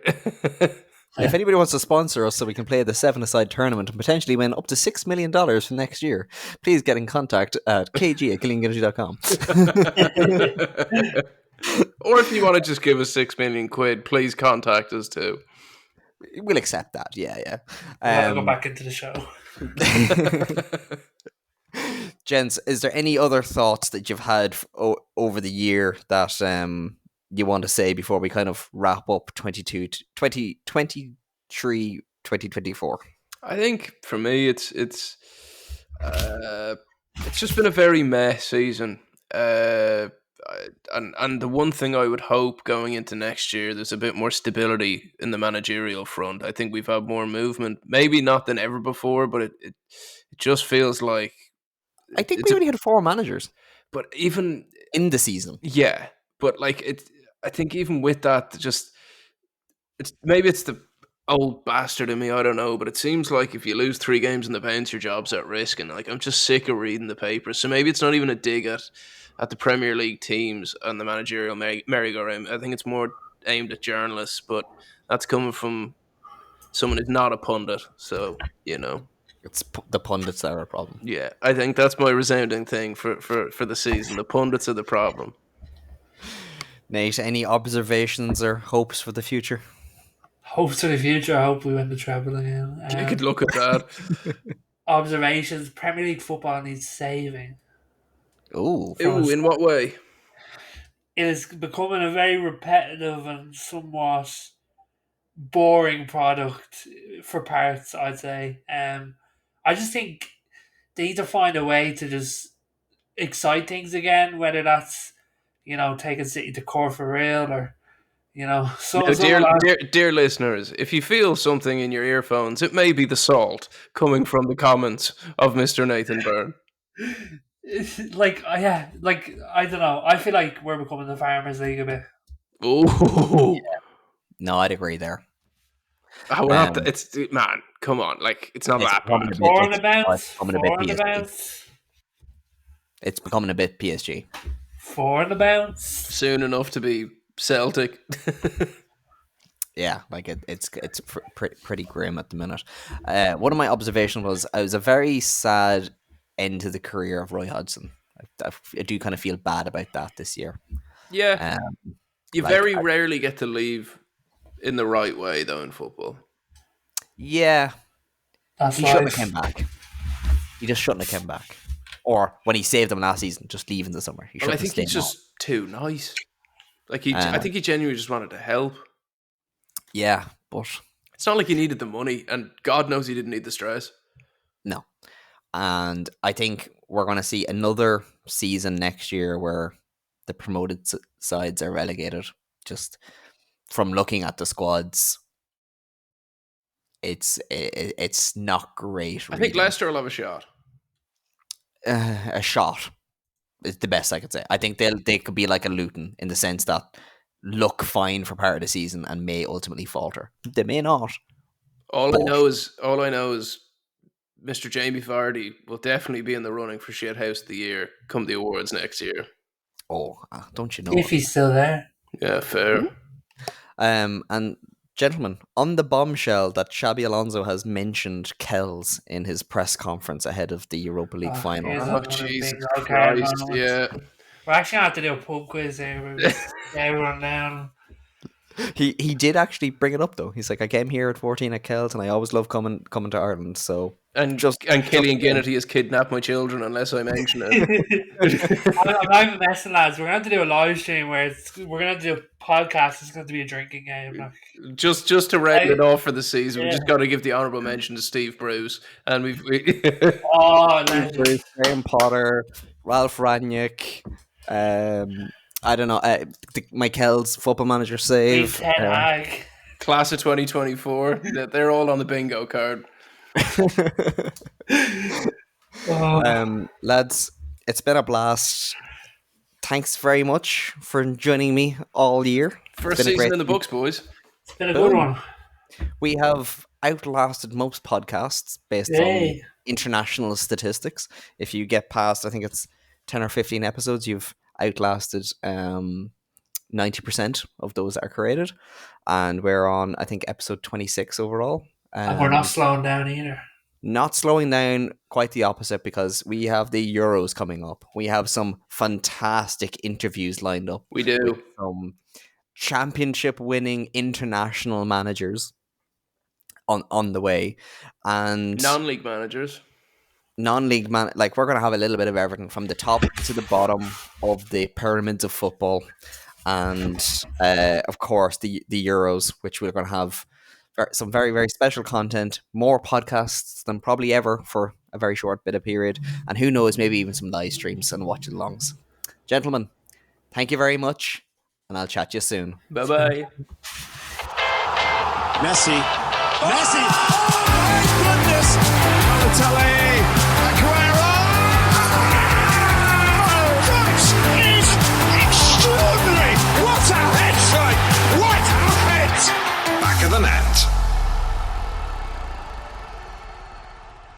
If anybody wants to sponsor us so we can play the 7-a-side tournament and potentially win up to $6 million for next year, please get in contact at kg@killingenergy.com. Or if you want to just give us £6 million, please contact us too. We'll accept that, yeah. We'll have to go back into the show. Gents, is there any other thoughts that you've had over the year that you want to say before we kind of wrap up 2023, 2024? I think for me, it's just been a very meh season. And the one thing I would hope going into next year, there's a bit more stability in the managerial front. I think we've had more movement, maybe not than ever before, but it just feels like I think it's we only had 4 managers but even in the season. yeah, but like it, I think even with that, just it's the old bastard in me. I don't know, but it seems like if you lose 3 games in the bounce, your job's at risk, and like I'm just sick of reading the papers. So maybe it's not even a dig at the Premier League teams and the managerial merry-go-round. I think it's more aimed at journalists, but that's coming from someone who's not a pundit. So It's the pundits that are a problem. yeah, I think that's my resounding thing for the season. The pundits are the problem. Nate, any observations or hopes for the future? Hopes for the future. I hope we win the treble again. You could look at that. Observations: Premier League football needs saving. Ooh. Ooh, in what way? It is becoming a very repetitive and somewhat boring product for parts, I'd say. I just think they need to find a way to just excite things again, whether that's taking City to court for real or Now, some of that. dear listeners, if you feel something in your earphones, it may be the salt coming from the comments of Mr. Nathan Byrne. Like I don't know. I feel like we're becoming the Farmers League a bit. Ooh. No, I'd agree there. Oh, we're not. Um, It's man. Come on, like it's not It's that becoming bad. a bit- Four on the it's bounce. becoming a bit Four on the PSG. bounce. It's becoming a bit PSG. 4 on the bounce. Soon enough to be Celtic. Yeah, like it's pretty grim at the minute. One of my observations was it was a very sad end to the career of Roy Hodgson. I do kind of feel bad about that this year. Yeah, you like, very rarely get to leave in the right way, though, in football. Yeah, That's he shouldn't have life. came back. He just shouldn't have came back. Or when he saved them last season, just leave in the summer. He Well, I shouldn't think stay he's just too nice. Like I think he genuinely just wanted to help. Yeah, but It's not like he needed the money, and God knows he didn't need the stress. no. And I think we're going to see another season next year where the promoted sides are relegated. Just from looking at the squads, it's not great. I think Leicester will have a shot. A shot is the best I could say. I think they could be like a Luton in the sense that look fine for part of the season and may ultimately falter. They may not. All I know is Mr. Jamie Vardy will definitely be in the running for Shithouse of the Year come the awards next year. Oh, don't you know? If he's still there. Yeah, fair. And gentlemen, on the bombshell that Xabi Alonso has mentioned Kells in his press conference ahead of the Europa League final. here's Oh, another Jesus big card Christ, moment. yeah. We're actually going to have to do a pub quiz here. We're just everyone down. He did actually bring it up though. He's like, I came here at 14 at Kells and I always love coming to Ireland. So Killian Ginnity has kidnapped my children unless I mention it. I'm not even messing, lads. We're going to have to do a live stream where we're going to do a podcast. It's going to be a drinking game. Like. Just to round it off for the season, we Yeah. just got to give the honourable mention to Steve Bruce, and we Oh, legend. Graham Potter, Ralph Ranick, I don't know, my Kells football manager save. Ten Hag. class of 2024. They're all on the bingo card. Lads, it's been a blast. Thanks very much for joining me all year. First season in the books, boys. It's been a good one. We have outlasted most podcasts based on international statistics. If you get past, I think it's 10 or 15 episodes, you've outlasted 90% of those that are created. And we're on, I think, episode 26 overall. And we're not slowing down either. Not slowing down, quite the opposite, because we have the Euros coming up. We have some fantastic interviews lined up. We do. With some championship-winning international managers on the way. And non-league managers. Like, we're going to have a little bit of everything from the top to the bottom of the pyramids of football. And, of course, the Euros, which we're going to have some very, very special content, more podcasts than probably ever for a very short bit of period. And who knows, maybe even some live streams and watch-alongs. Gentlemen, thank you very much, and I'll chat to you soon. Bye-bye. Messi. Oh, my goodness. Balotelli.